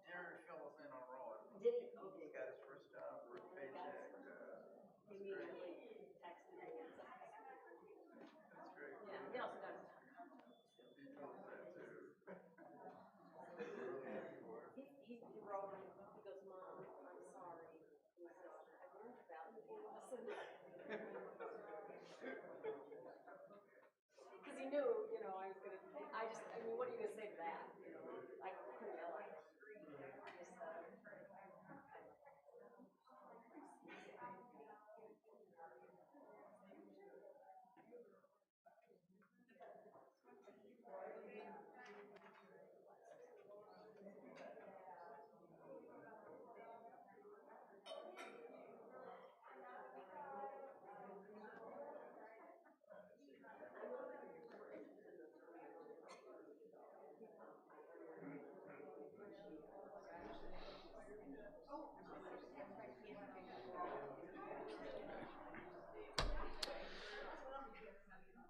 Jerry filled us in on Roy. Did he? Okay. He got his first job, first paycheck. Immediately texted me. That's great. Yeah, he also got his car. He told us that too. He wrote me. He goes, Mom, I'm sorry. He says, I learned about you. Listen. Because he knew, I was gonna. I mean, what are you gonna say to that? I couldn't yell at him.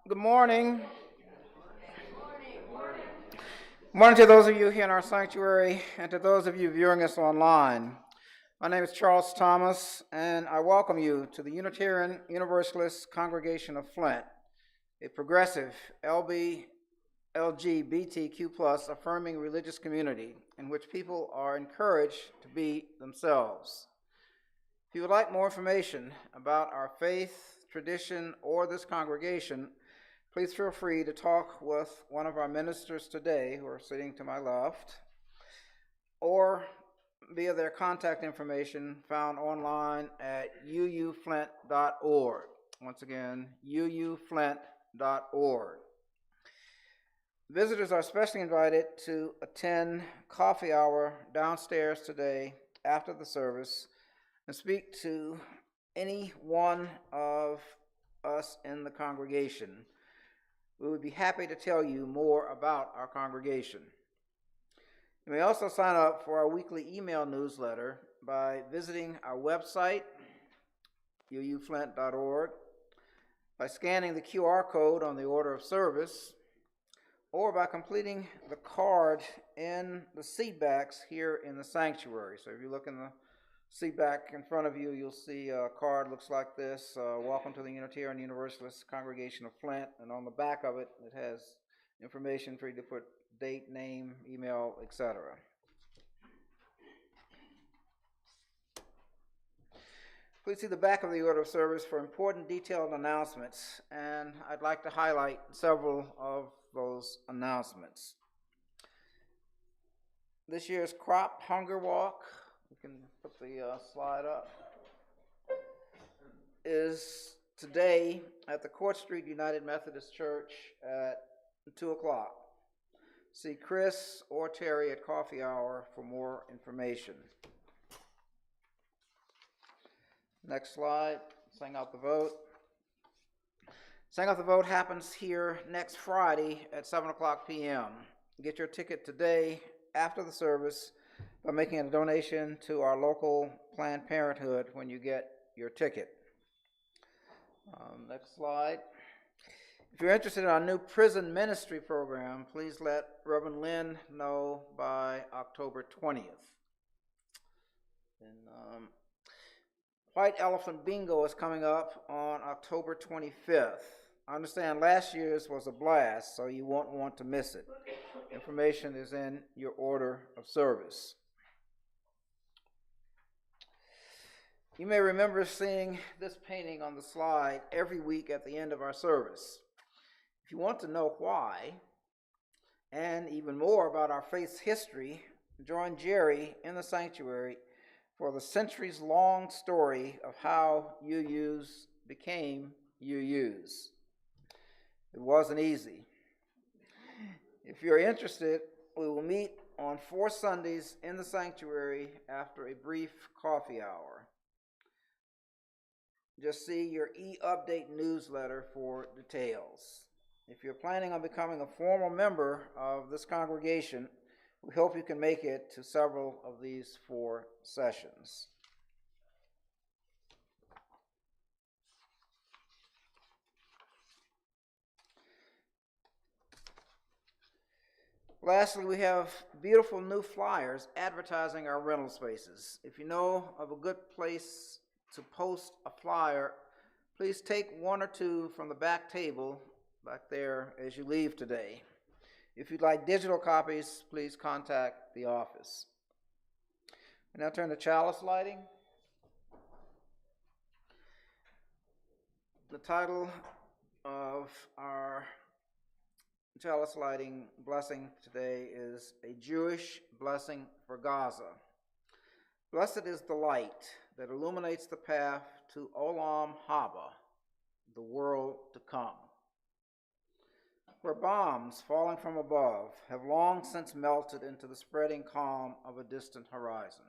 Good morning. Morning to those of you here in our sanctuary and to those of you viewing us online. My name is Charles Thomas, and I welcome you to the Unitarian Universalist Congregation of Flint, a progressive LGBTQ+ affirming religious community in which people are encouraged to be themselves. If you would like more information about our faith, tradition, or this congregation, please feel free to talk with one of our ministers today who are sitting to my left, or via their contact information found online at uuflint.org. Once again, uuflint.org. Visitors are especially invited to attend coffee hour downstairs today after the service and speak to any one of us in the congregation. We would be happy to tell you more about our congregation. You may also sign up for our weekly email newsletter by visiting our website, uuflint.org, by scanning the QR code on the order of service, or by completing the card in the seat backs here in the sanctuary. So if you look in the seat back in front of you, you'll see a card looks like this. Welcome to the Unitarian Universalist Congregation of Flint. And on the back of it, it has information for you to put date, name, email, etc. Please see the back of the order of service for important detailed announcements, and I'd like to highlight several of those announcements. This year's Crop Hunger Walk, you can put the slide up, is today at the Court Street United Methodist Church at 2 o'clock. See Chris or Terry at coffee hour for more information. Next slide, Sing Out the Vote. Sing Out the Vote happens here next Friday at 7 o'clock p.m. Get your ticket today after the service by making a donation to our local Planned Parenthood when you get your ticket. Next slide. If you're interested in our new prison ministry program, please let Reverend Lynn know by October 20th. And White Elephant Bingo is coming up on October 25th. I understand last year's was a blast, so you won't want to miss it. Information is in your order of service. You may remember seeing this painting on the slide every week at the end of our service. If you want to know why, and even more about our faith's history, join Jerry in the sanctuary for the centuries-long story of how UUs became UUs. It wasn't easy. If you're interested, we will meet on 4 Sundays in the sanctuary after a brief coffee hour. Just see your e-update newsletter for details. If you're planning on becoming a formal member of this congregation, we hope you can make it to several of these 4 sessions. Lastly, we have beautiful new flyers advertising our rental spaces. If you know of a good place to post a flyer, please take 1 or 2 from the back table back there as you leave today. If you'd like digital copies, please contact the office. We now turn to chalice lighting. The title of our chalice lighting blessing today is A Jewish Blessing for Gaza. Blessed is the light that illuminates the path to Olam Haba, the world to come, where bombs falling from above have long since melted into the spreading calm of a distant horizon,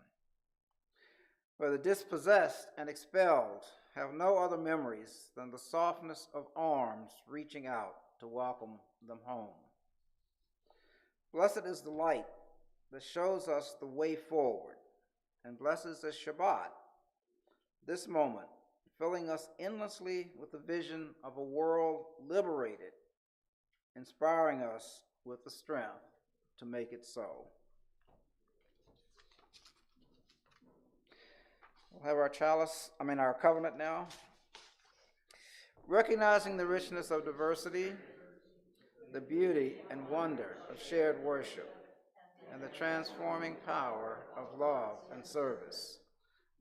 where the dispossessed and expelled have no other memories than the softness of arms reaching out to welcome them home. Blessed is the light that shows us the way forward, and blesses the Shabbat, this moment, filling us endlessly with the vision of a world liberated, inspiring us with the strength to make it so. We'll have our covenant now. Recognizing the richness of diversity, the beauty and wonder of shared worship, and the transforming power of love and service,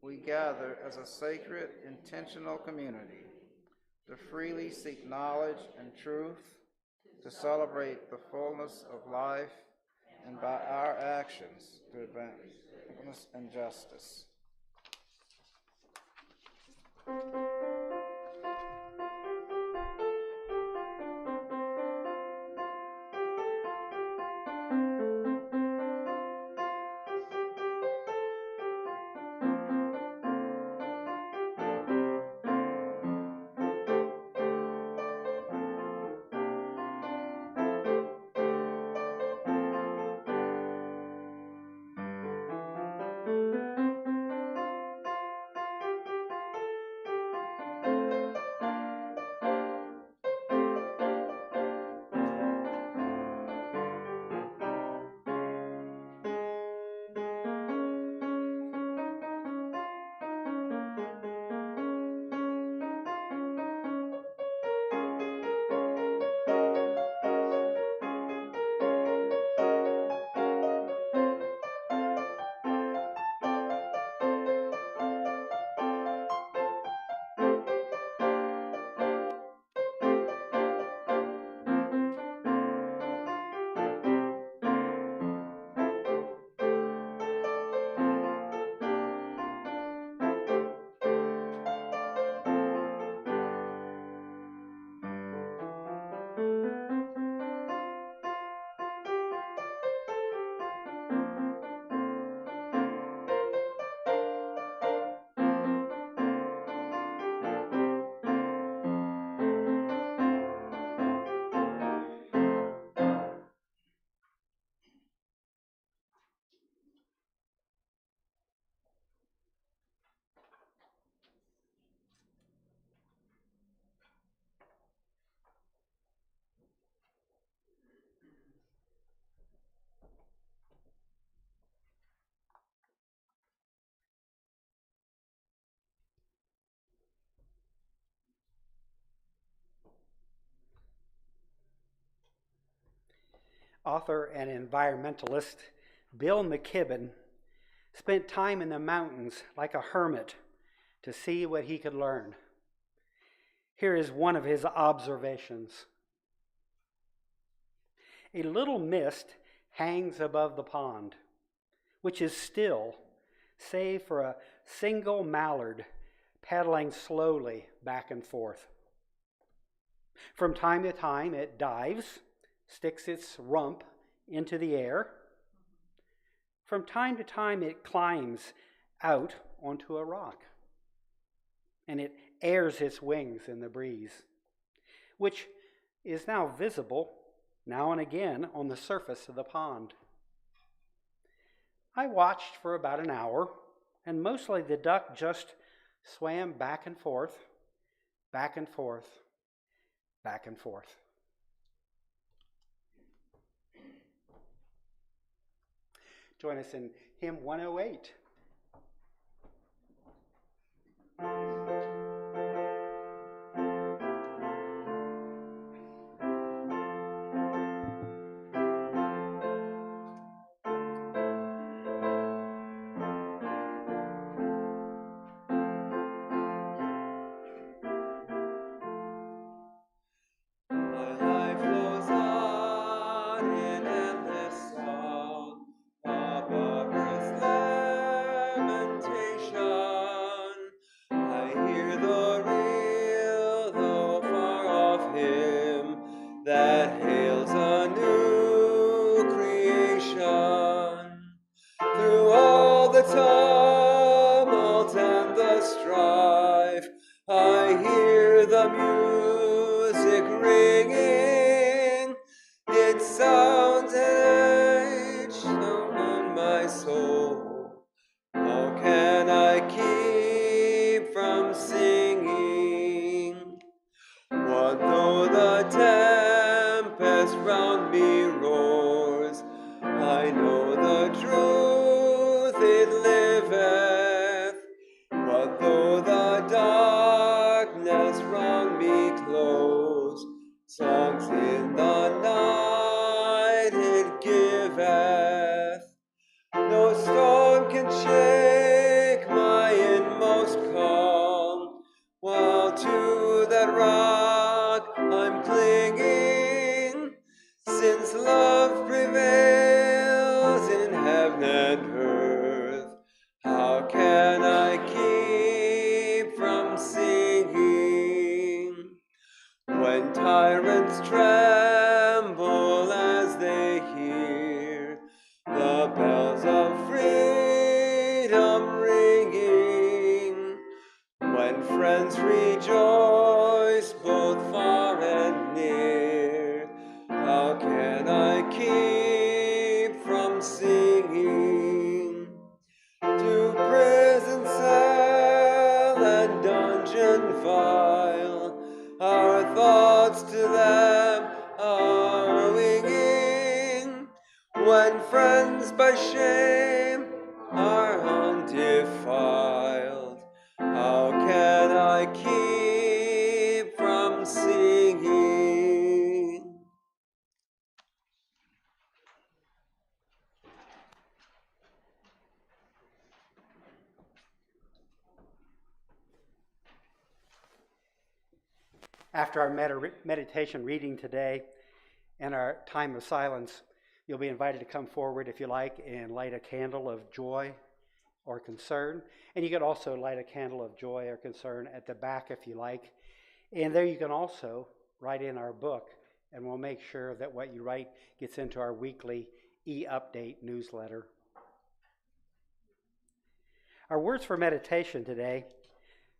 we gather as a sacred, intentional community to freely seek knowledge and truth, to celebrate the fullness of life, and by our actions to advance goodness and justice. Author and environmentalist Bill McKibben spent time in the mountains like a hermit to see what he could learn. Here is one of his observations. A little mist hangs above the pond, which is still, save for a single mallard paddling slowly back and forth. From time to time, it dives, sticks its rump into the air, From time to time, it climbs out onto a rock, and it airs its wings in the breeze, which is now visible now and again on the surface of the pond. I watched for about an hour, and mostly the duck just swam back and forth, back and forth, back and forth. Join us in hymn 108. That hails a new creation. Through all the tumult and the strife, I hear the music ringing. It sounds an age on my soul. How can I keep from singing? What though the tempest round me roars, I know the truth it liveth. What though the darkness round me close, songs in the night it giveth. No storm can shake my inmost calm, while to that rock I'm clinging, since love prevails in heaven and earth. How can I keep from singing? When tyrants tremble as they hear the bells of freedom ringing, when friends rejoice both far and near, how can I keep from singing? To prison cell and dungeon vile, our thoughts to them are winging. When friends by shame are undefiled, how can I keep from singing? After our meditation reading today and our time of silence, you'll be invited to come forward if you like and light a candle of joy or concern. And you can also light a candle of joy or concern at the back if you like. And there you can also write in our book, and we'll make sure that what you write gets into our weekly e-update newsletter. Our words for meditation today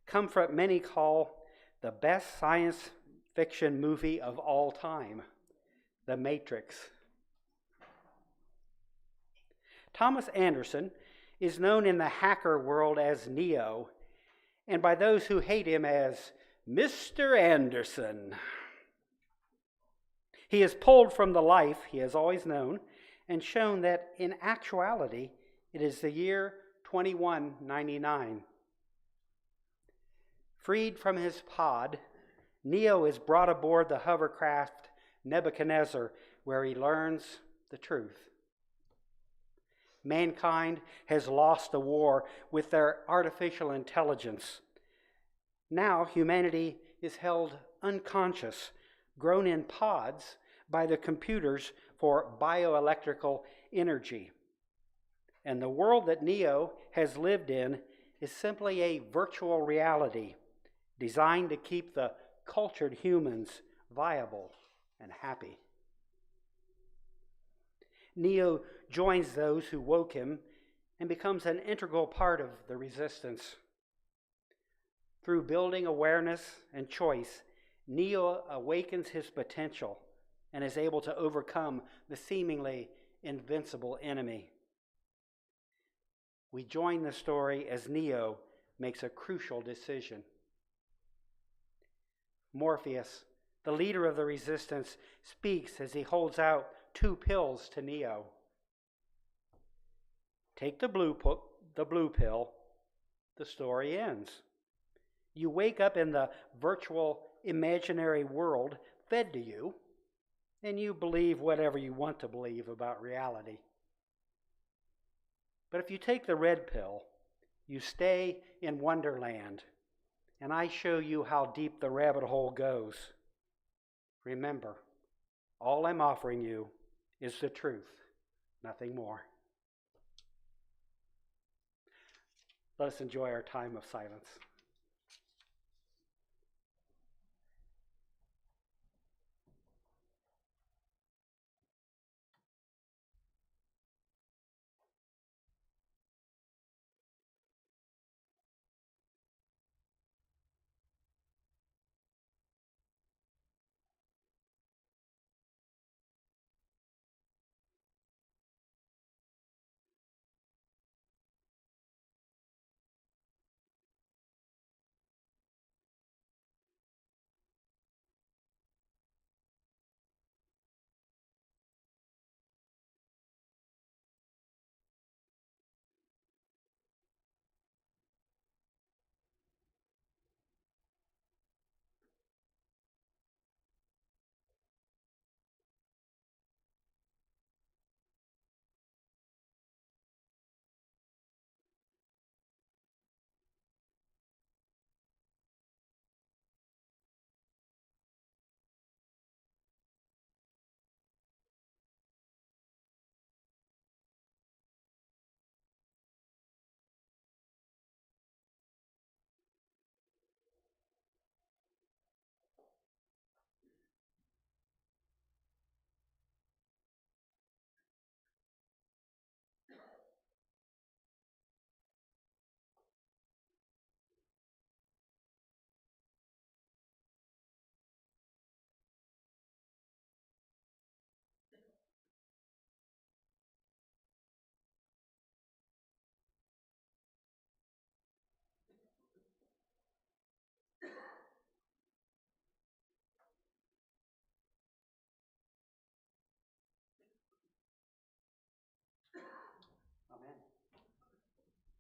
come from what many call the best science fiction movie of all time, The Matrix. Thomas Anderson is known in the hacker world as Neo, and by those who hate him as Mr. Anderson. He is pulled from the life he has always known and shown that in actuality it is the year 2199. Freed from his pod, Neo is brought aboard the hovercraft Nebuchadnezzar, where he learns the truth. Mankind has lost the war with their artificial intelligence. Now humanity is held unconscious, grown in pods by the computers for bioelectrical energy. And the world that Neo has lived in is simply a virtual reality designed to keep the cultured humans viable and happy. Neo joins those who woke him and becomes an integral part of the resistance. Through building awareness and choice, Neo awakens his potential and is able to overcome the seemingly invincible enemy. We join the story as Neo makes a crucial decision. Morpheus, the leader of the resistance, speaks as he holds out 2 pills to Neo. Take the blue pill, the story ends. You wake up in the virtual imaginary world fed to you, and you believe whatever you want to believe about reality. But if you take the red pill, you stay in Wonderland, and I show you how deep the rabbit hole goes. Remember, all I'm offering you is the truth, nothing more. Let us enjoy our time of silence.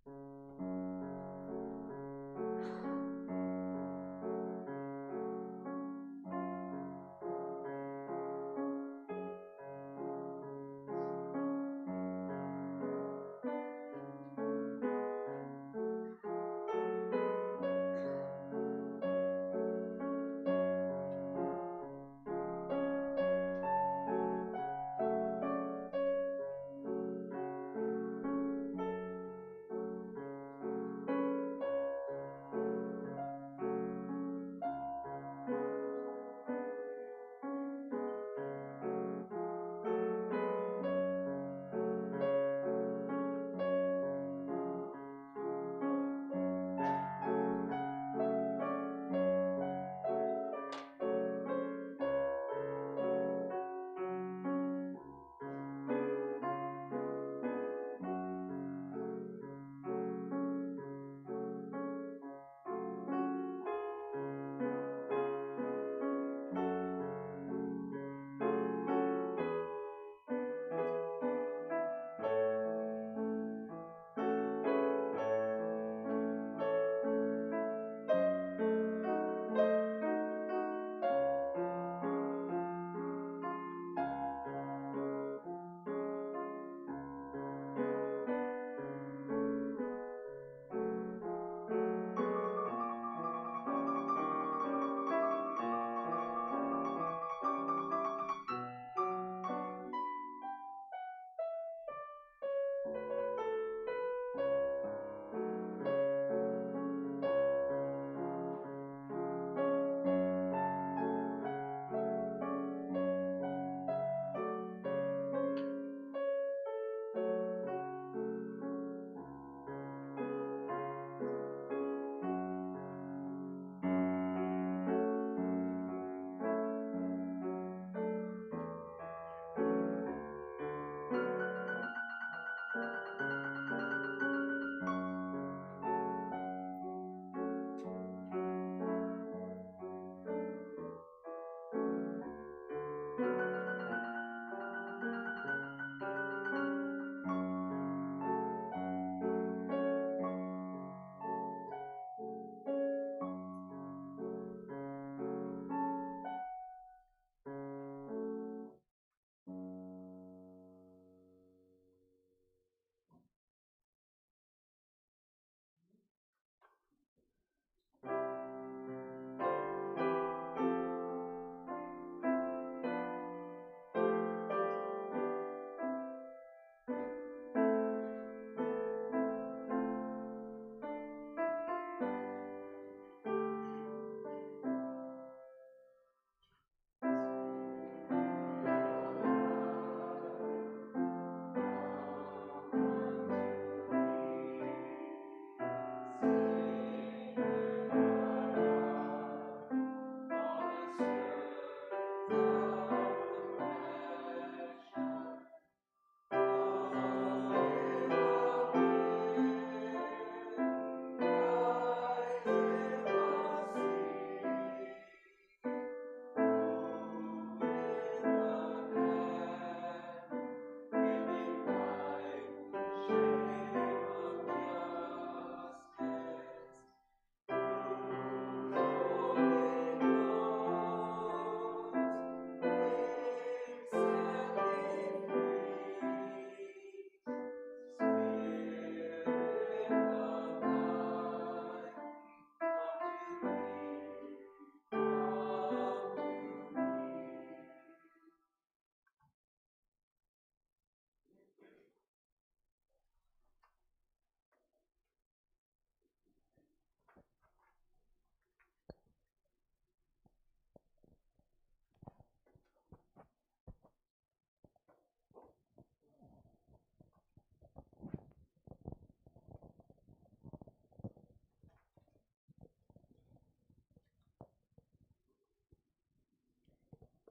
Amen.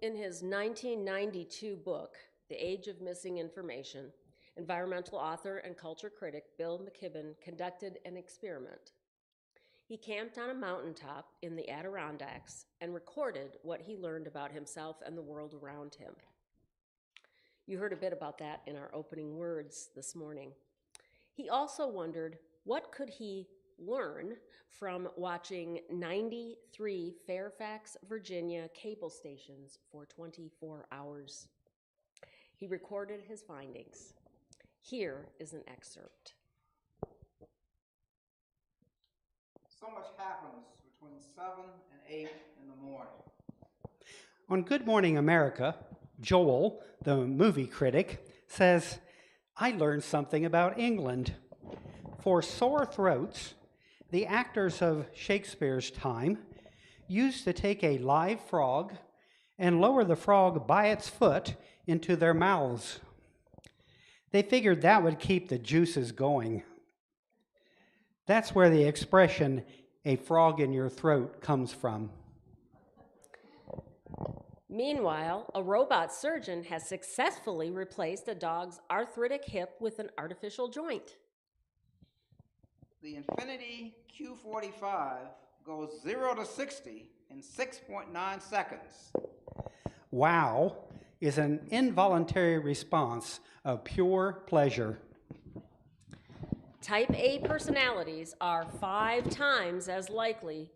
In his 1992 book, The Age of Missing Information, environmental author and culture critic Bill McKibben conducted an experiment. He camped on a mountaintop in the Adirondacks and recorded what he learned about himself and the world around him. You heard a bit about that in our opening words this morning. He also wondered, what could he learn from watching 93 Fairfax, Virginia cable stations for 24 hours? He recorded his findings. Here is an excerpt. So much happens between 7 and 8 in the morning. On Good Morning America, Joel, the movie critic, says, I learned something about England. For sore throats, the actors of Shakespeare's time used to take a live frog and lower the frog by its foot into their mouths. They figured that would keep the juices going. That's where the expression, a frog in your throat, comes from. Meanwhile, a robot surgeon has successfully replaced a dog's arthritic hip with an artificial joint. The Infiniti Q45 goes 0 to 60 in 6.9 seconds. Wow is an involuntary response of pure pleasure. Type A personalities are 5 times as likely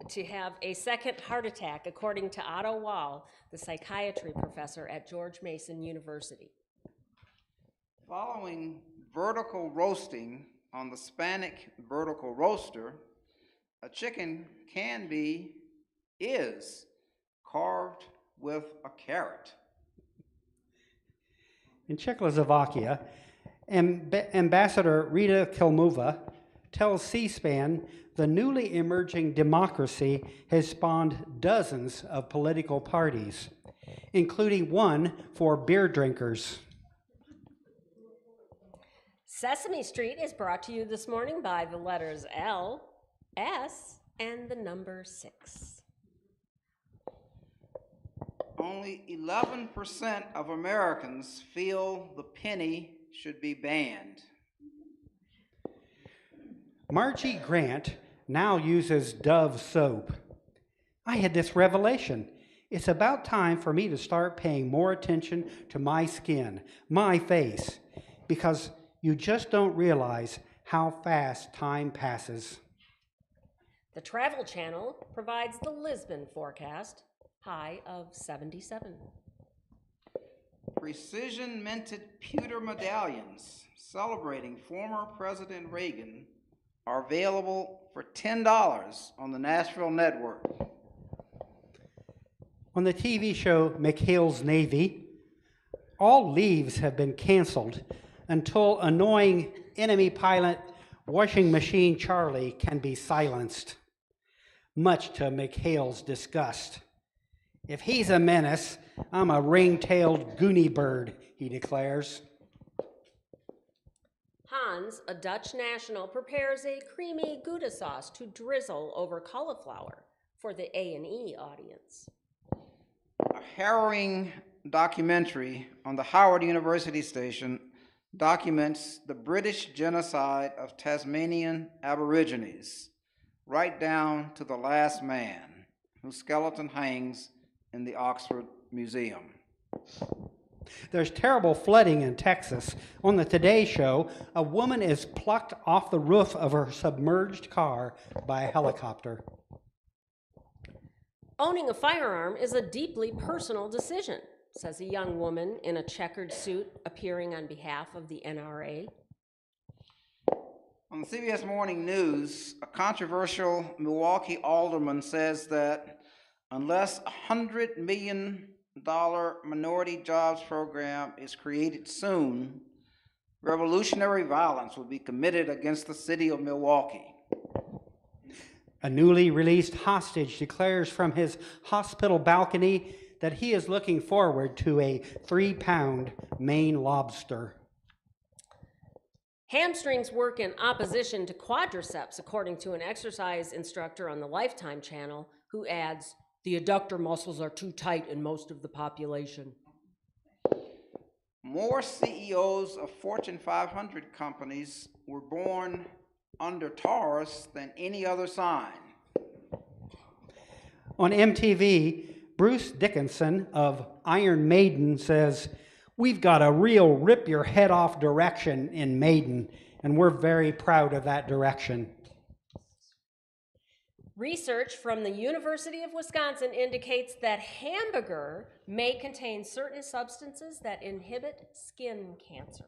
to have a second heart attack, according to Otto Wall, the psychiatry professor at George Mason University. Following vertical roasting on the Hispanic vertical roaster, a chicken is carved with a carrot. In Czechoslovakia, Ambassador Rita Kilmova tells C-SPAN the newly emerging democracy has spawned dozens of political parties, including one for beer drinkers. Sesame Street is brought to you this morning by the letters L, S, and the number 6. Only 11% of Americans feel the penny should be banned. Margie Grant now uses Dove soap. I had this revelation. It's about time for me to start paying more attention to my skin, my face, because you just don't realize how fast time passes. The Travel Channel provides the Lisbon forecast, high of 77. Precision minted pewter medallions celebrating former President Reagan are available for $10 on the Nashville Network. On the TV show McHale's Navy, all leaves have been canceled until annoying enemy pilot Washing Machine Charlie can be silenced, much to McHale's disgust. If he's a menace, I'm a ring-tailed goonie bird, he declares. Hans, a Dutch national, prepares a creamy Gouda sauce to drizzle over cauliflower for the A&E audience. A harrowing documentary on the Howard University station documents the British genocide of Tasmanian Aborigines, right down to the last man, whose skeleton hangs in the Oxford Museum. There's terrible flooding in Texas. On the Today Show, a woman is plucked off the roof of her submerged car by a helicopter. Owning a firearm is a deeply personal decision, says a young woman in a checkered suit appearing on behalf of the NRA. On the CBS Morning News, a controversial Milwaukee alderman says that unless a $100 million minority jobs program is created soon, revolutionary violence will be committed against the city of Milwaukee. A newly released hostage declares from his hospital balcony that he is looking forward to a 3-pound Maine lobster. Hamstrings work in opposition to quadriceps, according to an exercise instructor on the Lifetime channel, who adds, The adductor muscles are too tight in most of the population. More CEOs of Fortune 500 companies were born under Taurus than any other sign. On MTV, Bruce Dickinson of Iron Maiden says, "We've got a real rip your head off direction in Maiden, and we're very proud of that direction." Research from the University of Wisconsin indicates that hamburger may contain certain substances that inhibit skin cancer.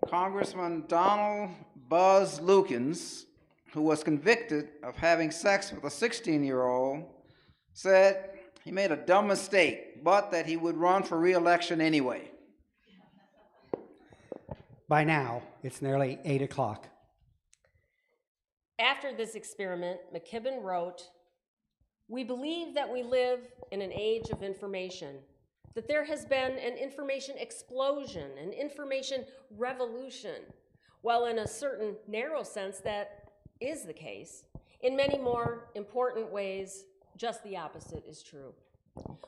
Congressman Donald Buzz Lukens, who was convicted of having sex with a 16-year-old, said he made a dumb mistake, but that he would run for re-election anyway. By now, it's nearly 8 o'clock. After this experiment, McKibben wrote, "We believe that we live in an age of information, that there has been an information explosion, an information revolution. While in a certain narrow sense that is the case, in many more important ways, just the opposite is true.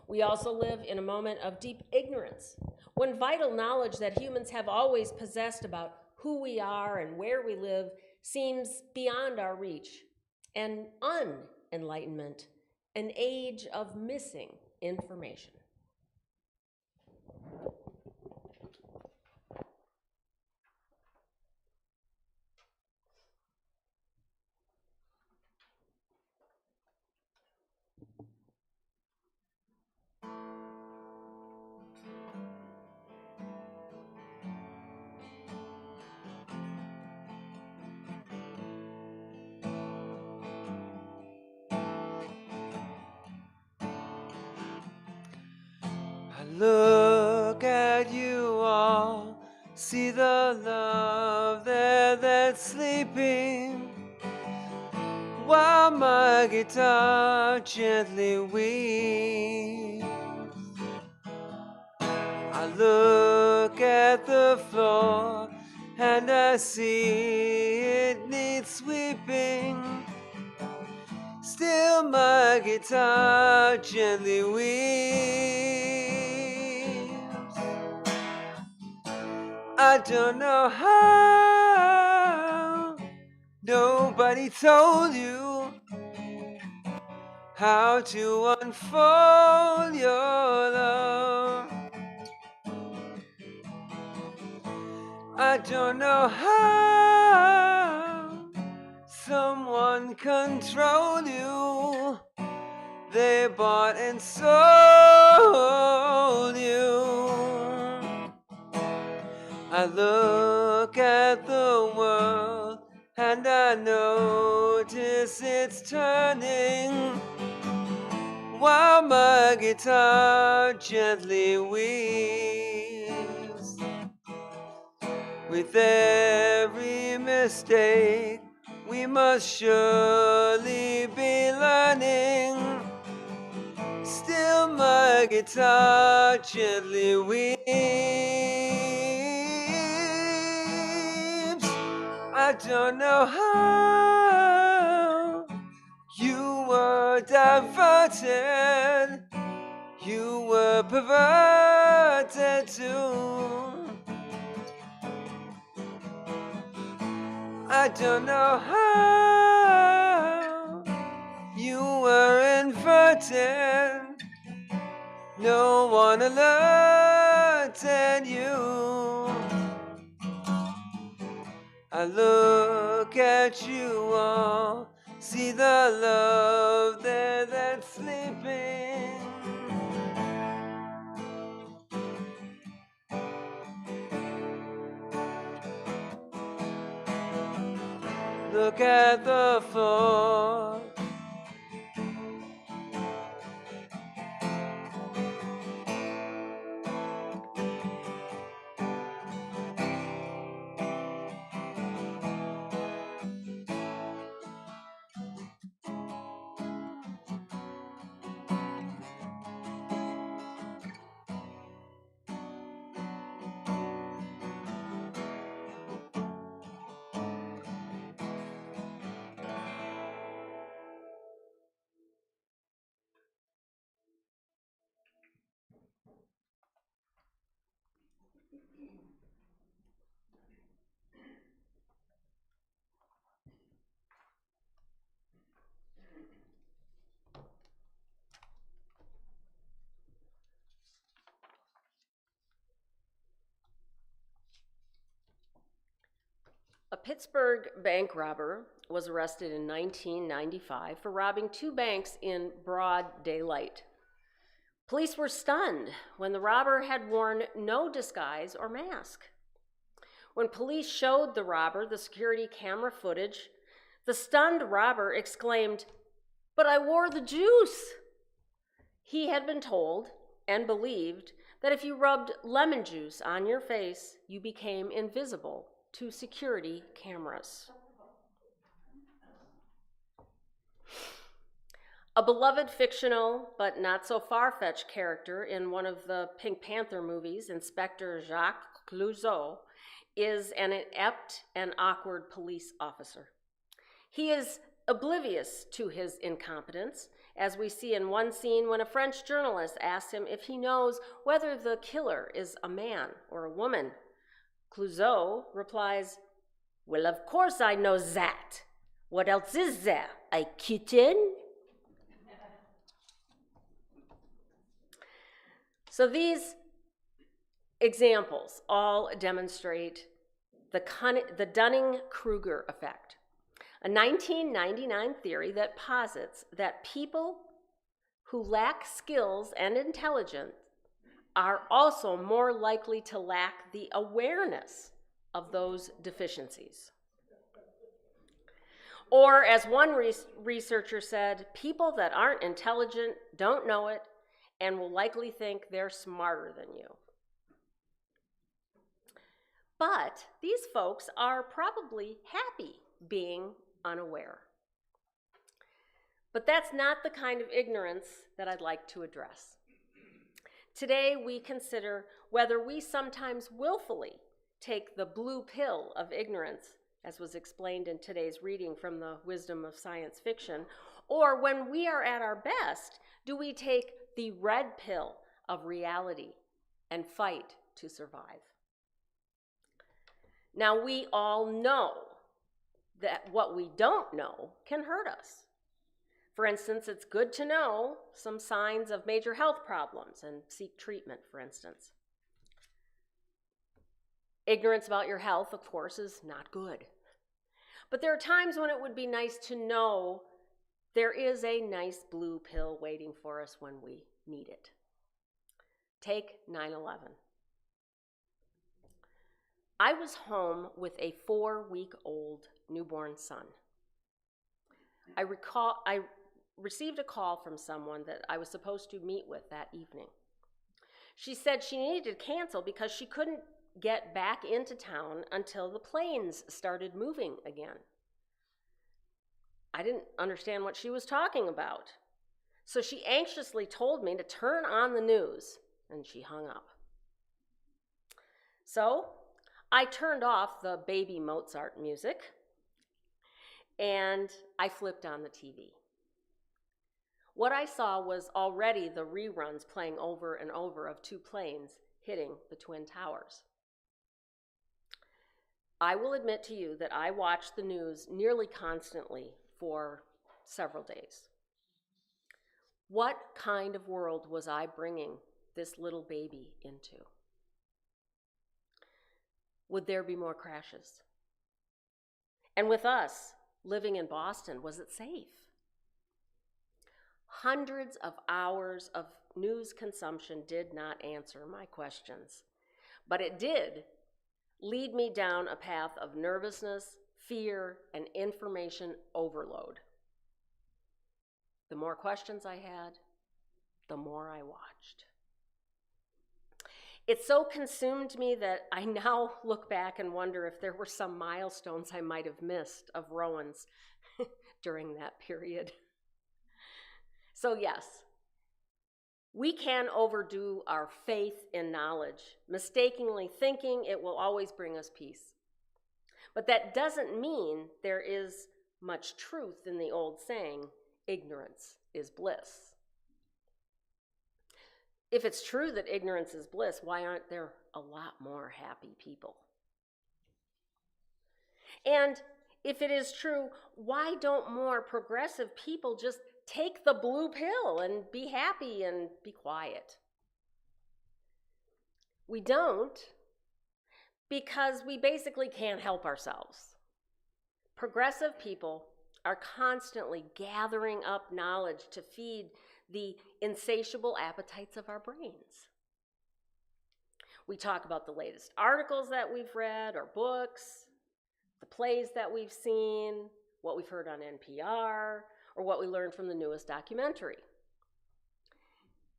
We also live in a moment of deep ignorance, when vital knowledge that humans have always possessed about who we are and where we live seems beyond our reach, an unenlightenment, an age of missing information." Look at you all, see the love there that's sleeping, while my guitar gently weeps. I look at the floor and I see it needs sweeping, still my guitar gently weeps. I don't know how, nobody told you how to unfold your love. I don't know how someone controlled you. They bought and sold you. I look at the world and I notice it's turning, while my guitar gently weeps. With every mistake, we must surely be learning, still my guitar gently weeps. I don't know how you were diverted, you were perverted too. I don't know how you were inverted, no one alerted you. I look at you all, see the love there that's sleeping. Look at the floor. A Pittsburgh bank robber was arrested in 1995 for robbing 2 banks in broad daylight. Police were stunned when the robber had worn no disguise or mask. When police showed the robber the security camera footage, the stunned robber exclaimed, "But I wore the juice!" He had been told and believed that if you rubbed lemon juice on your face, you became invisible to security cameras. A beloved fictional but not so far-fetched character in one of the Pink Panther movies, Inspector Jacques Clouseau, is an inept and awkward police officer. He is oblivious to his incompetence, as we see in one scene when a French journalist asks him if he knows whether the killer is a man or a woman. Clouseau replies, "Well, of course I know that. What else is there? A kitten?" So these examples all demonstrate the Dunning-Kruger effect, a 1999 theory that posits that people who lack skills and intelligence are also more likely to lack the awareness of those deficiencies. Or, as one researcher said, people that aren't intelligent don't know it and will likely think they're smarter than you. But these folks are probably happy being unaware. But that's not the kind of ignorance that I'd like to address. Today, we consider whether we sometimes willfully take the blue pill of ignorance, as was explained in today's reading from the Wisdom of Science Fiction, or when we are at our best, do we take the red pill of reality and fight to survive? Now, we all know that what we don't know can hurt us. For instance, it's good to know some signs of major health problems and seek treatment, for instance. Ignorance about your health, of course, is not good. But there are times when it would be nice to know there is a nice blue pill waiting for us when we need it. Take 9/11. I was home with a 4-week-old newborn son. I received a call from someone that I was supposed to meet with that evening. She said she needed to cancel because she couldn't get back into town until the planes started moving again. I didn't understand what she was talking about. So she anxiously told me to turn on the news, and she hung up. So I turned off the baby Mozart music, and I flipped on the TV. What I saw was already the reruns playing over and over of 2 planes hitting the Twin Towers. I will admit to you that I watched the news nearly constantly for several days. What kind of world was I bringing this little baby into? Would there be more crashes? And with us living in Boston, was it safe? Hundreds of hours of news consumption did not answer my questions, but it did lead me down a path of nervousness, fear, and information overload. The more questions I had, the more I watched. It so consumed me that I now look back and wonder if there were some milestones I might have missed of Rowan's during that period. So yes, we can overdo our faith in knowledge, mistakenly thinking it will always bring us peace. But that doesn't mean there is much truth in the old saying, ignorance is bliss. If it's true that ignorance is bliss, why aren't there a lot more happy people. And if it is true, why don't more progressive people just take the blue pill and be happy and be quiet? We don't, because we basically can't help ourselves. Progressive people are constantly gathering up knowledge to feed the insatiable appetites of our brains. We talk about the latest articles that we've read or books, the plays that we've seen, what we've heard on NPR, or what we learned from the newest documentary.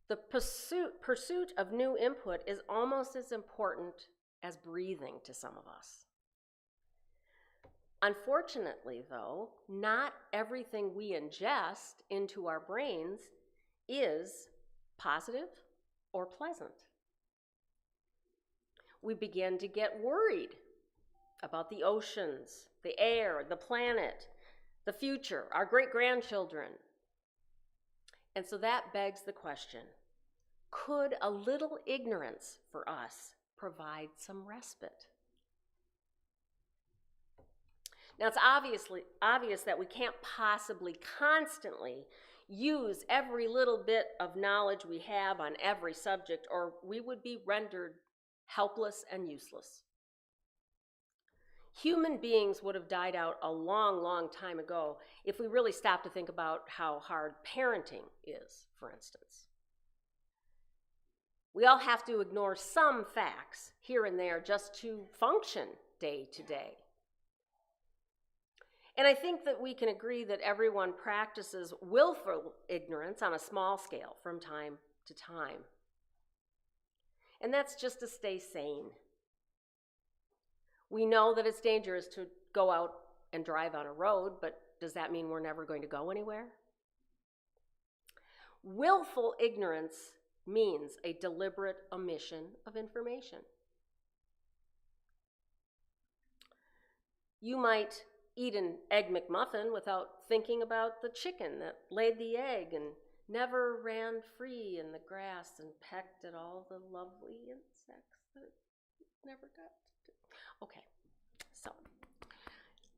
The pursuit of new input is almost as important as breathing to some of us. Unfortunately, though, not everything we ingest into our brains is positive or pleasant. We begin to get worried about the oceans, the air, the planet, the future, our great-grandchildren. And so that begs the question, could a little ignorance for us provide some respite? Now, it's obvious that we can't possibly constantly use every little bit of knowledge we have on every subject, or we would be rendered helpless and useless. Human beings would have died out a long, long time ago if we really stopped to think about how hard parenting is, for instance. We all have to ignore some facts here and there just to function day to day. And I think that we can agree that everyone practices willful ignorance on a small scale from time to time. And that's just to stay sane. We know that it's dangerous to go out and drive on a road, but does that mean we're never going to go anywhere? Willful ignorance means a deliberate omission of information. You might eat an egg McMuffin without thinking about the chicken that laid the egg and never ran free in the grass and pecked at all the lovely insects that it never got to do. Okay,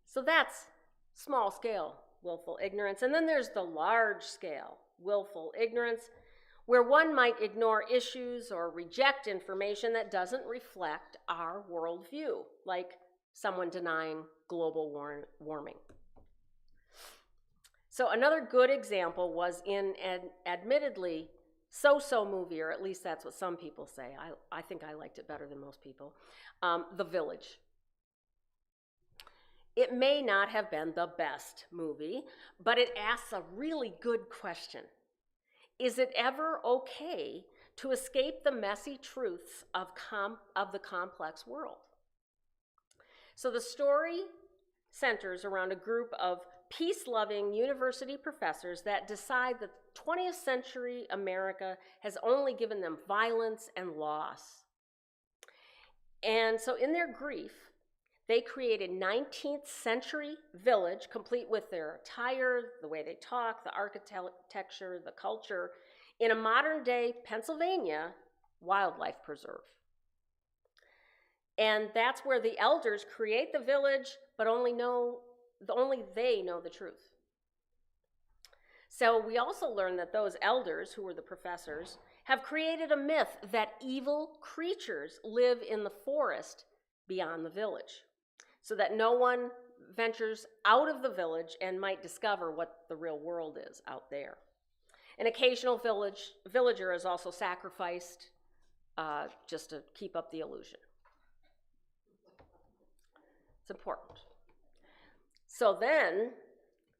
so that's small scale willful ignorance. And then there's the large scale willful ignorance, where one might ignore issues or reject information that doesn't reflect our worldview, like someone denying global warming. So another good example was in an admittedly so-so movie, or at least that's what some people say. I think I liked it better than most people, The Village. It may not have been the best movie, but it asks a really good question. Is it ever okay to escape the messy truths of the complex world? So the story centers around a group of peace-loving university professors that decide that 20th century America has only given them violence and loss. And so in their grief, they create a 19th century village, complete with their attire, the way they talk, the architecture, the culture, in a modern day Pennsylvania wildlife preserve. And that's where the elders create the village, but only they know the truth. So we also learn that those elders, who were the professors, have created a myth that evil creatures live in the forest beyond the village, so that no one ventures out of the village and might discover what the real world is out there. An occasional villager is also sacrificed just to keep up the illusion. It's important. So then,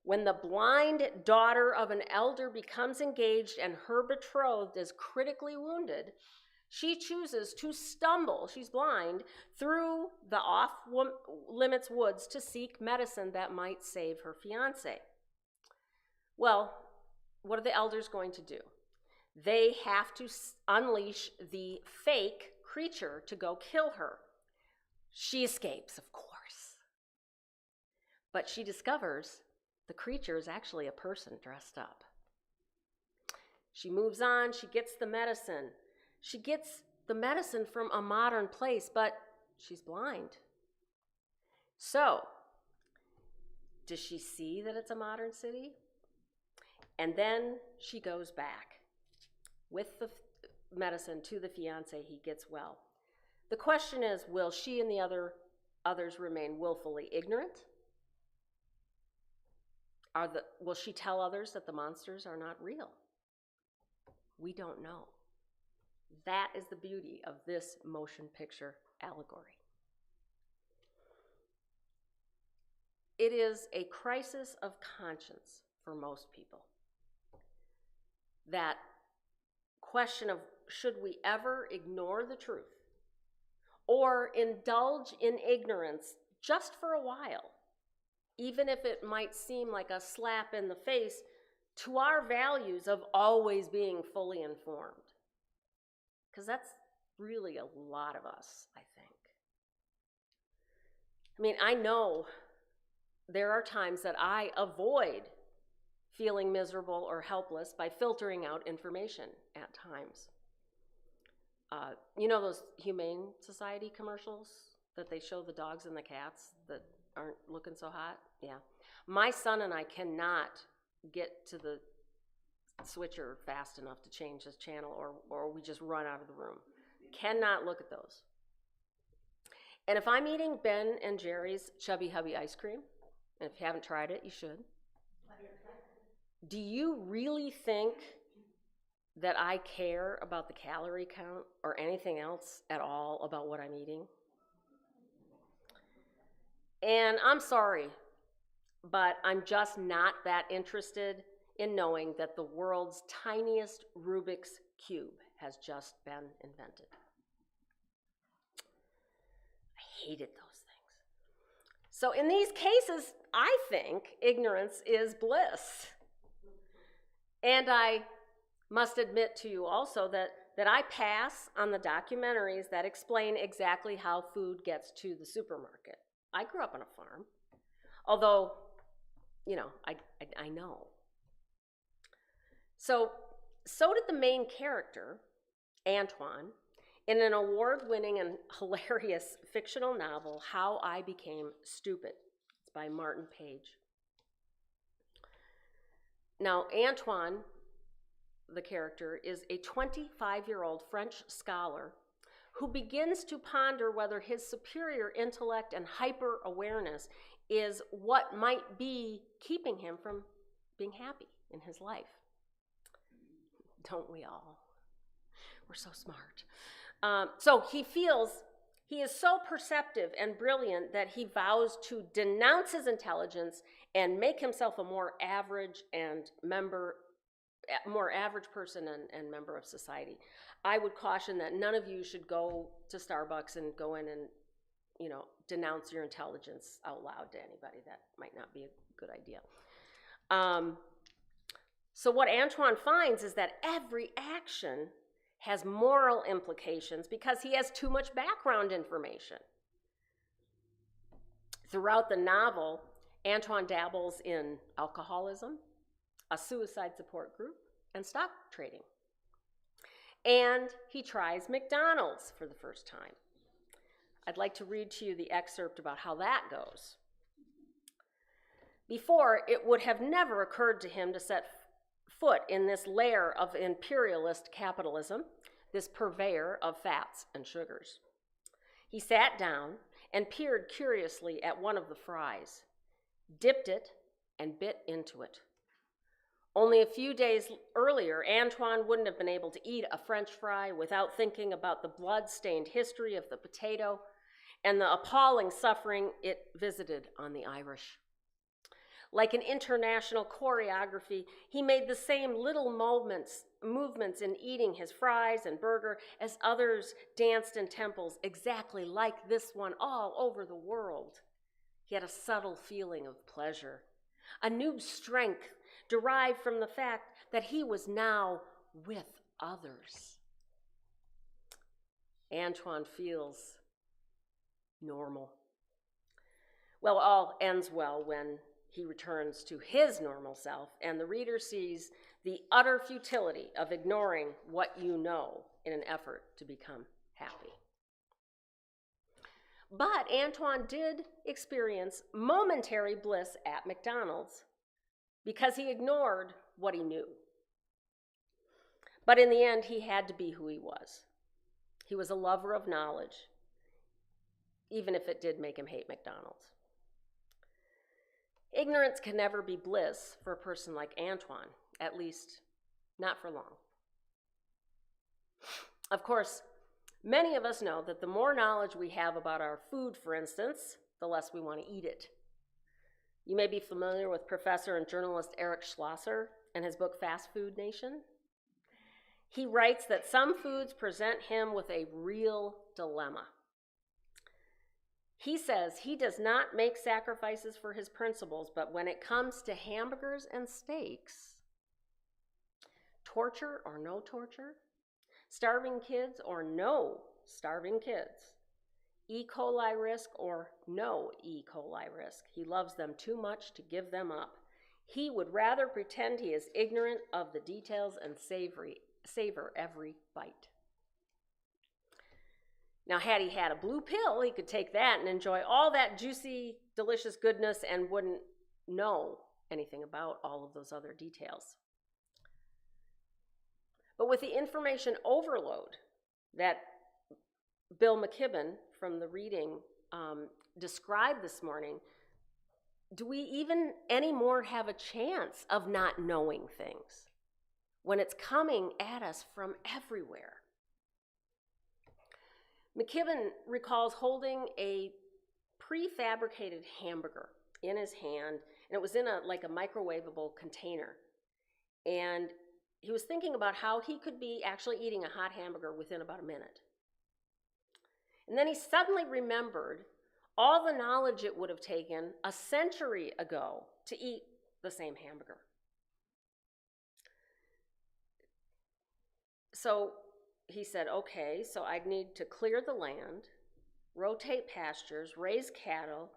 when the blind daughter of an elder becomes engaged and her betrothed is critically wounded, she chooses to stumble, she's blind, through the off-limits woods to seek medicine that might save her fiancé. Well, what are the elders going to do? They have to unleash the fake creature to go kill her. She escapes, of course. But she discovers the creature is actually a person dressed up. She moves on, she gets the medicine. She gets the medicine from a modern place, but she's blind. So, does she see that it's a modern city? And then she goes back with the medicine to the fiancé. He gets well. The question is, will she and the others remain willfully ignorant? Will she tell others that the monsters are not real? We don't know. That is the beauty of this motion picture allegory. It is a crisis of conscience for most people. That question of, should we ever ignore the truth or indulge in ignorance just for a while, even if it might seem like a slap in the face to our values of always being fully informed? Because that's really a lot of us, I think. I mean, I know there are times that I avoid feeling miserable or helpless by filtering out information at times. You know those Humane Society commercials that they show the dogs and the cats that aren't looking so hot? Yeah. My son and I cannot get to the switcher fast enough to change his channel, or we just run out of the room. Cannot look at those. And if I'm eating Ben and Jerry's Chubby Hubby ice cream, and if you haven't tried it, you should. Do you really think that I care about the calorie count or anything else at all about what I'm eating? And I'm sorry, but I'm just not that interested in knowing that the world's tiniest Rubik's Cube has just been invented. I hated those things. So in these cases, I think ignorance is bliss. And I must admit to you also that I pass on the documentaries that explain exactly how food gets to the supermarket. I grew up on a farm, although, you know, I know. So did the main character, Antoine, in an award-winning and hilarious fictional novel, How I Became Stupid. It's by Martin Page. Now, Antoine, the character, is a 25-year-old French scholar who begins to ponder whether his superior intellect and hyper-awareness is what might be keeping him from being happy in his life. Don't we all? We're so smart. So he feels he is so perceptive and brilliant that he vows to denounce his intelligence and make himself a more average person and member of society. I would caution that none of you should go to Starbucks and go in and, you know, denounce your intelligence out loud to anybody. That might not be a good idea. So what Antoine finds is that every action has moral implications because he has too much background information. Throughout the novel, Antoine dabbles in alcoholism, a suicide support group, and stock trading. And he tries McDonald's for the first time. I'd like to read to you the excerpt about how that goes. Before, it would have never occurred to him to set foot in this lair of imperialist capitalism, this purveyor of fats and sugars. He sat down and peered curiously at one of the fries, dipped it, and bit into it. Only a few days earlier, Antoine wouldn't have been able to eat a French fry without thinking about the blood-stained history of the potato and the appalling suffering it visited on the Irish. Like an international choreography, he made the same little movements in eating his fries and burger as others danced in temples exactly like this one all over the world. He had a subtle feeling of pleasure, a new strength derived from the fact that he was now with others. Antoine feels normal. Well, all ends well when he returns to his normal self, and the reader sees the utter futility of ignoring what you know in an effort to become happy. But Antoine did experience momentary bliss at McDonald's because he ignored what he knew. But in the end, he had to be who he was. He was a lover of knowledge, even if it did make him hate McDonald's. Ignorance can never be bliss for a person like Antoine, at least not for long. Of course, many of us know that the more knowledge we have about our food, for instance, the less we want to eat it. You may be familiar with professor and journalist Eric Schlosser and his book, Fast Food Nation. He writes that some foods present him with a real dilemma. He says he does not make sacrifices for his principles, but when it comes to hamburgers and steaks, torture or no torture, starving kids or no starving kids, E. coli risk or no E. coli risk, he loves them too much to give them up. He would rather pretend he is ignorant of the details and savor every bite. Now, had he had a blue pill, he could take that and enjoy all that juicy, delicious goodness and wouldn't know anything about all of those other details. But with the information overload that Bill McKibben from the reading described this morning, do we even anymore have a chance of not knowing things when it's coming at us from everywhere? McKibben recalls holding a prefabricated hamburger in his hand, and it was in a microwavable container. And he was thinking about how he could be actually eating a hot hamburger within about a minute. And then he suddenly remembered all the knowledge it would have taken a century ago to eat the same hamburger. So he said, okay, so I'd need to clear the land, rotate pastures, raise cattle.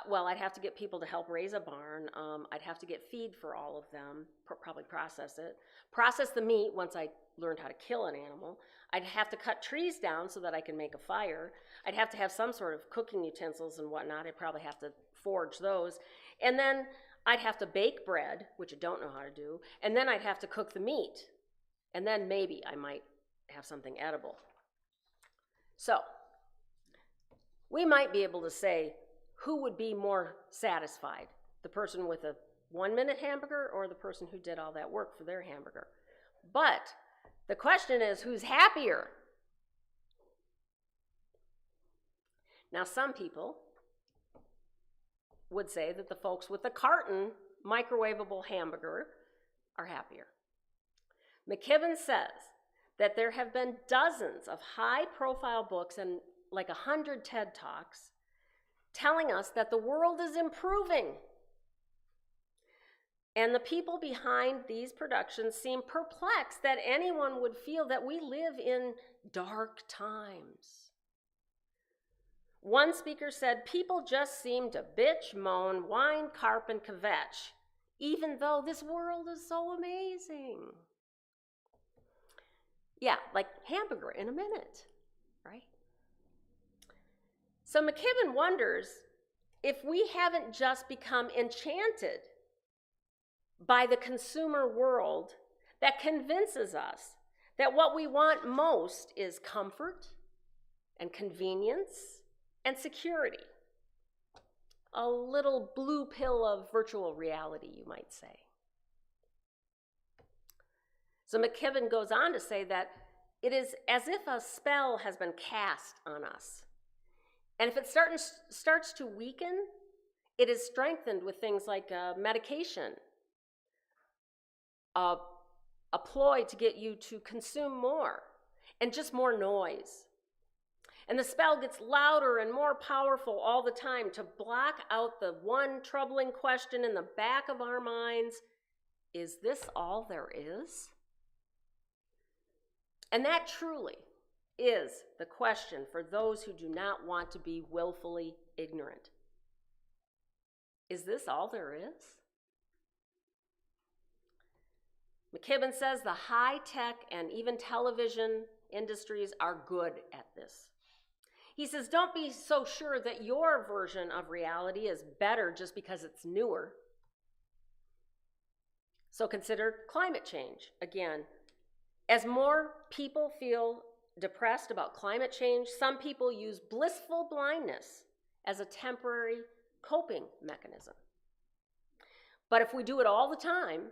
Well, I'd have to get people to help raise a barn. I'd have to get feed for all of them, probably process it. Process the meat once I learned how to kill an animal. I'd have to cut trees down so that I can make a fire. I'd have to have some sort of cooking utensils and whatnot. I'd probably have to forge those. And then I'd have to bake bread, which I don't know how to do. And then I'd have to cook the meat. And then maybe I might have something edible. So, we might be able to say, who would be more satisfied? The person with a 1-minute hamburger or the person who did all that work for their hamburger? But the question is, who's happier? Now, some people would say that the folks with the carton microwavable hamburger are happier. McKibben says that there have been dozens of high-profile books and 100 TED Talks telling us that the world is improving. And the people behind these productions seem perplexed that anyone would feel that we live in dark times. One speaker said, people just seem to bitch, moan, whine, carp, and kvetch, even though this world is so amazing. Yeah, like hamburger in a minute, right? So McKibben wonders if we haven't just become enchanted by the consumer world that convinces us that what we want most is comfort and convenience and security. A little blue pill of virtual reality, you might say. So McKibben goes on to say that it is as if a spell has been cast on us. And if it starts to weaken, it is strengthened with things like medication, a ploy to get you to consume more, and just more noise. And the spell gets louder and more powerful all the time to block out the one troubling question in the back of our minds: is this all there is? And that truly is the question for those who do not want to be willfully ignorant. Is this all there is? McKibben says the high-tech and even television industries are good at this. He says, don't be so sure that your version of reality is better just because it's newer. So consider climate change. Again, as more people feel depressed about climate change, some people use blissful blindness as a temporary coping mechanism. But if we do it all the time,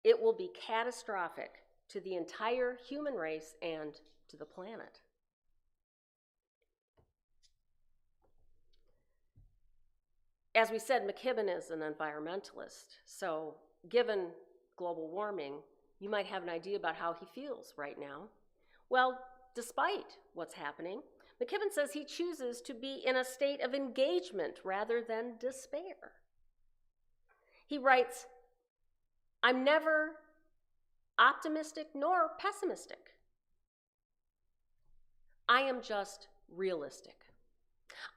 it will be catastrophic to the entire human race and to the planet. As we said, McKibben is an environmentalist, so given global warming, you might have an idea about how he feels right now. Well, despite what's happening, McKibben says he chooses to be in a state of engagement rather than despair. He writes, I'm never optimistic nor pessimistic. I am just realistic.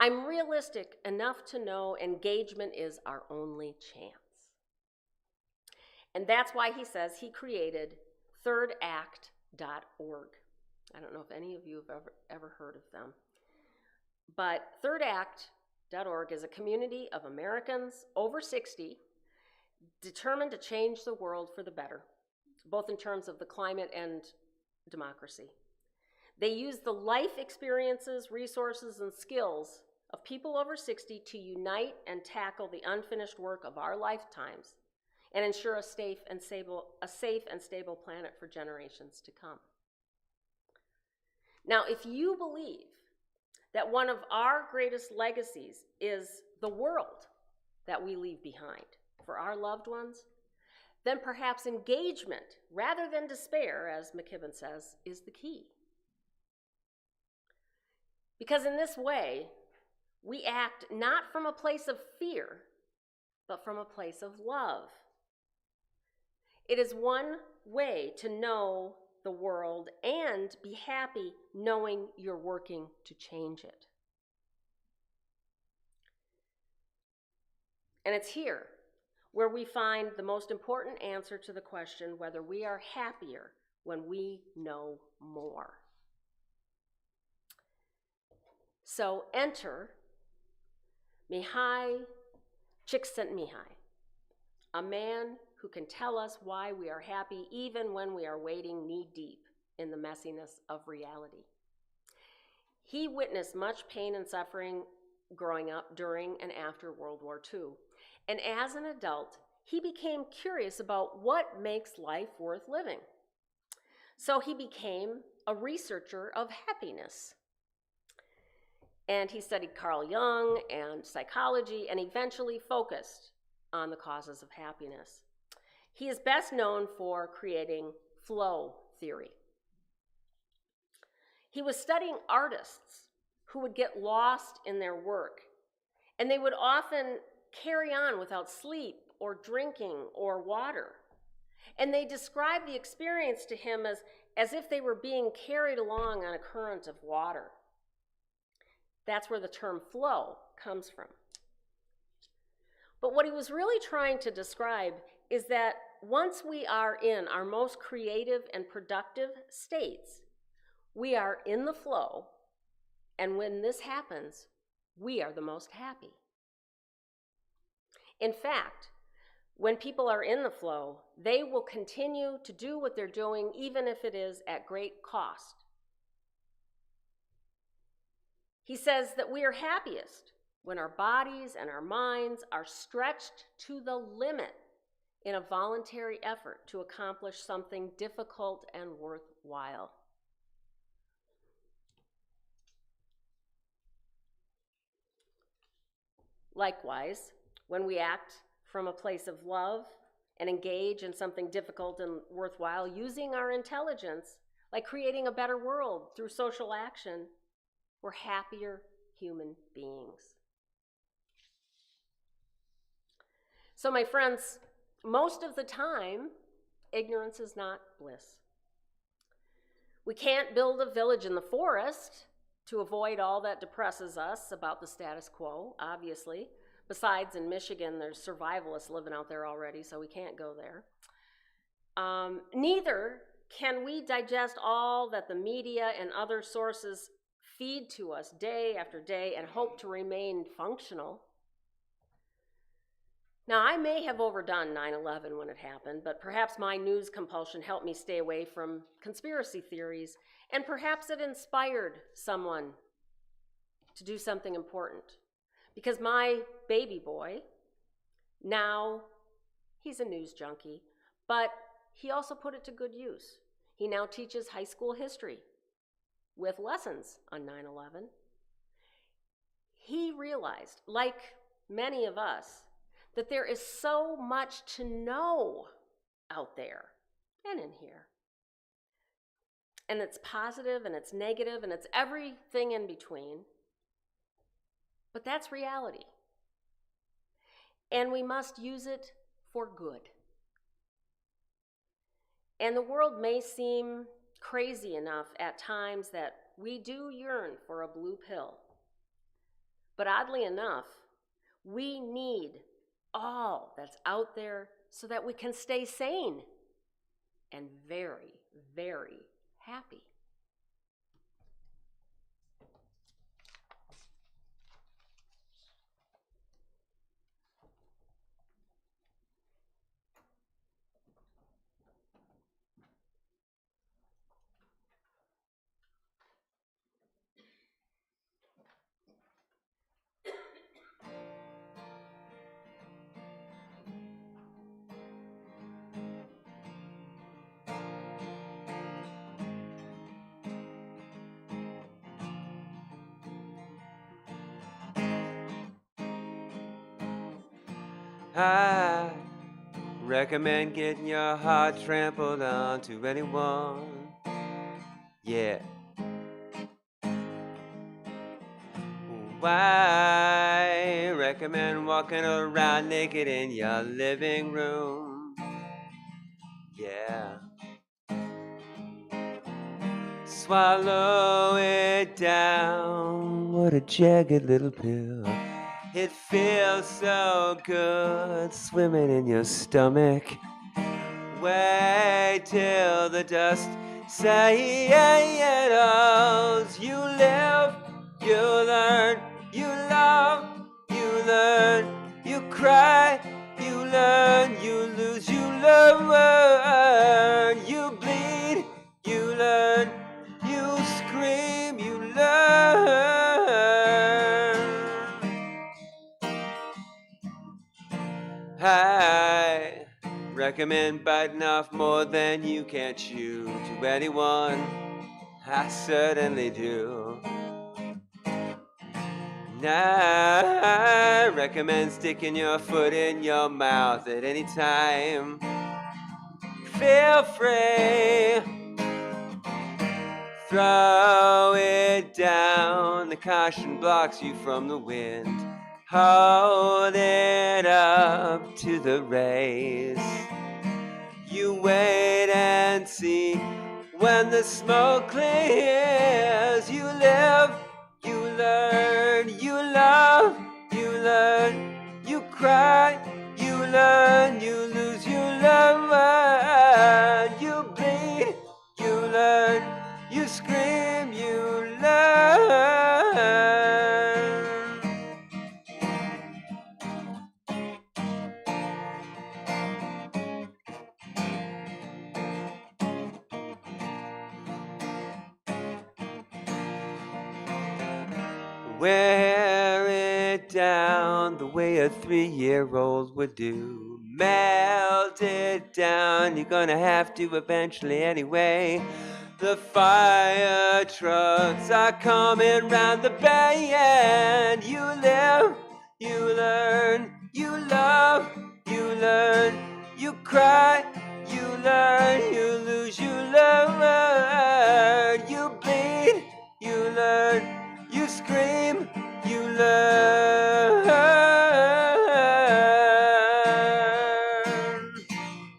I'm realistic enough to know engagement is our only chance. And that's why he says he created thirdact.org. I don't know if any of you have ever heard of them. But thirdact.org is a community of Americans over 60 determined to change the world for the better, both in terms of the climate and democracy. They use the life experiences, resources, and skills of people over 60 to unite and tackle the unfinished work of our lifetimes and ensure a safe and stable planet for generations to come. Now, if you believe that one of our greatest legacies is the world that we leave behind for our loved ones, then perhaps engagement, rather than despair, as McKibben says, is the key. Because in this way, we act not from a place of fear, but from a place of love. It is one way to know the world and be happy knowing you're working to change it. And it's here where we find the most important answer to the question whether we are happier when we know more. So enter Mihai Csikszentmihalyi, a man who can tell us why we are happy even when we are wading knee-deep in the messiness of reality. He witnessed much pain and suffering growing up during and after World War II. And as an adult, he became curious about what makes life worth living. So he became a researcher of happiness. And he studied Carl Jung and psychology and eventually focused on the causes of happiness. He is best known for creating flow theory. He was studying artists who would get lost in their work, and they would often carry on without sleep or drinking or water. And they described the experience to him as if they were being carried along on a current of water. That's where the term flow comes from. But what he was really trying to describe is that once we are in our most creative and productive states, we are in the flow, and when this happens, we are the most happy. In fact, when people are in the flow, they will continue to do what they're doing even if it is at great cost. He says that we are happiest when our bodies and our minds are stretched to the limit in a voluntary effort to accomplish something difficult and worthwhile. Likewise, when we act from a place of love and engage in something difficult and worthwhile, using our intelligence, like creating a better world through social action, we're happier human beings. So, my friends, most of the time, ignorance is not bliss. We can't build a village in the forest to avoid all that depresses us about the status quo, obviously. Besides, in Michigan, there's survivalists living out there already, so we can't go there. Neither can we digest all that the media and other sources feed to us day after day and hope to remain functional? Now, I may have overdone 9/11 when it happened, but perhaps my news compulsion helped me stay away from conspiracy theories, and perhaps it inspired someone to do something important. Because my baby boy, now he's a news junkie, but he also put it to good use. He now teaches high school history with lessons on 9/11. He realized, like many of us, that there is so much to know out there and in here. And it's positive and it's negative and it's everything in between. But that's reality. And we must use it for good. And the world may seem crazy enough at times that we do yearn for a blue pill. But oddly enough, we need all that's out there so that we can stay sane and very, very happy. I recommend getting your heart trampled on to anyone. Yeah. I recommend walking around naked in your living room. Yeah. Swallow it down. What a jagged little pill. It feels so good swimming in your stomach. Wait till the dust settles. You live, you learn, you love, you learn, you cry, you learn, you lose, you learn, you bleed, you learn, you scream, you learn. I recommend biting off more than you can chew to anyone. I certainly do. And I recommend sticking your foot in your mouth at any time. Feel free. Throw it down. The caution blocks you from the wind. Hold it up to the rays. You wait and see when the smoke clears. You live, you learn, you love, you learn, you cry, you learn, you lose, you learn, you bleed, you learn, you scream, you learn. Wear it down the way a 3-year-old would do. Melt it down, you're gonna have to eventually anyway. The fire trucks are coming round the bend. You live, you learn, you love, you learn, you cry, you learn, you lose, you learn, you bleed, you learn, you scream, you learn.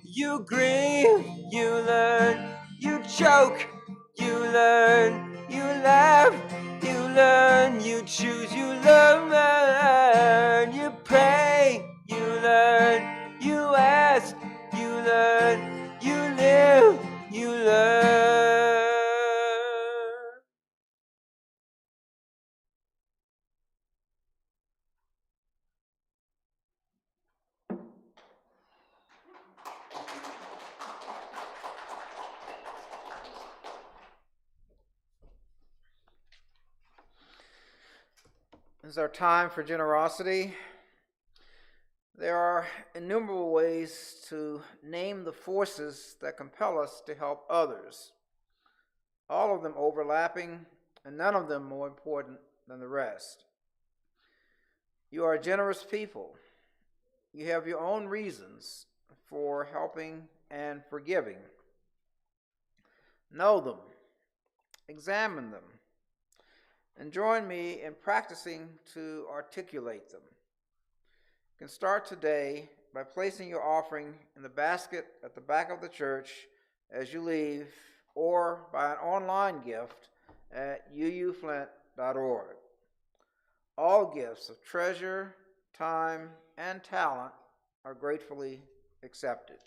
You grieve, you learn. You choke, you learn. You laugh, you learn. You choose, you learn. You pray, you learn. You ask, you learn. You live, you learn. is our time for generosity. There are innumerable ways to name the forces that compel us to help others, all of them overlapping and none of them more important than the rest. You are a generous people. You have your own reasons for helping and for giving. Know them, examine them, and join me in practicing to articulate them. You can start today by placing your offering in the basket at the back of the church as you leave, or by an online gift at uuflint.org. All gifts of treasure, time, and talent are gratefully accepted.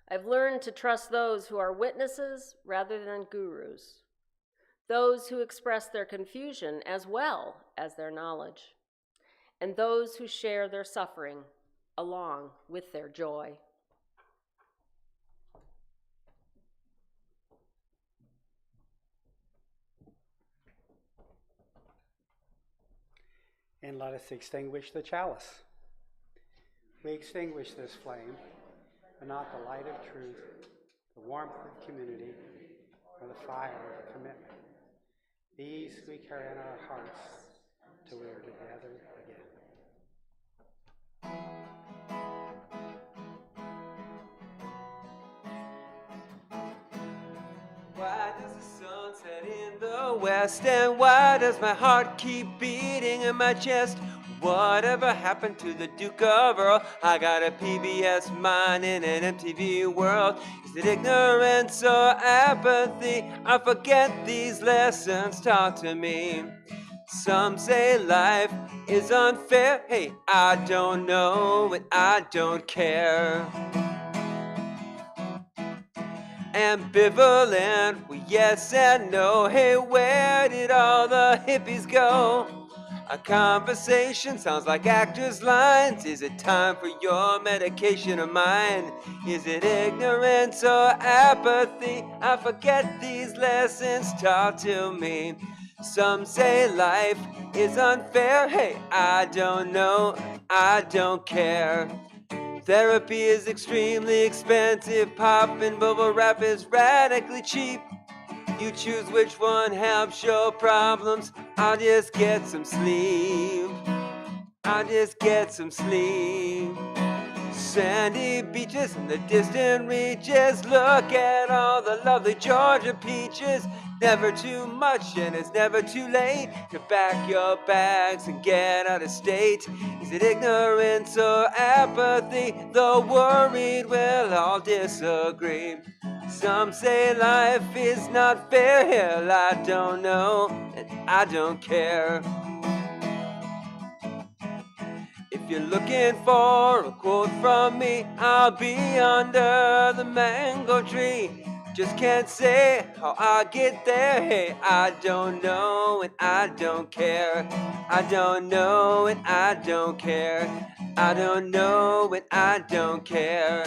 I've learned to trust those who are witnesses rather than gurus, those who express their confusion as well as their knowledge, and those who share their suffering along with their joy. And let us extinguish the chalice. We extinguish this flame, but not the light of truth, the warmth of community, or the fire of commitment. These we carry in our hearts till we are together again. Why does the sun set in the west? And why does my heart keep beating in my chest? Whatever happened to the Duke of Earl? I got a PBS mind in an MTV world. Is it ignorance or apathy? I forget these lessons taught to me. Some say life is unfair. Hey, I don't know and I don't care. Ambivalent, well, yes and no. Hey, where did all the hippies go? A conversation sounds like actors' lines. Is it time for your medication or mine? Is it ignorance or apathy? I forget these lessons taught to me. Some say life is unfair. Hey, I don't know, I don't care. Therapy is extremely expensive. Pop and bubble wrap is radically cheap. You choose which one helps your problems. I'll just get some sleep. I'll just get some sleep. Sandy beaches and the distant reaches. Look at all the lovely Georgia peaches. Never too much and it's never too late to pack your bags and get out of state. Is it ignorance or apathy? The worried will all disagree. Some say life is not fair. Hell, I don't know and I don't care. If you're looking for a quote from me, I'll be under the mango tree. Just can't say how I get there. Hey, I don't know and I don't care. I don't know and I don't care. I don't know and I don't care.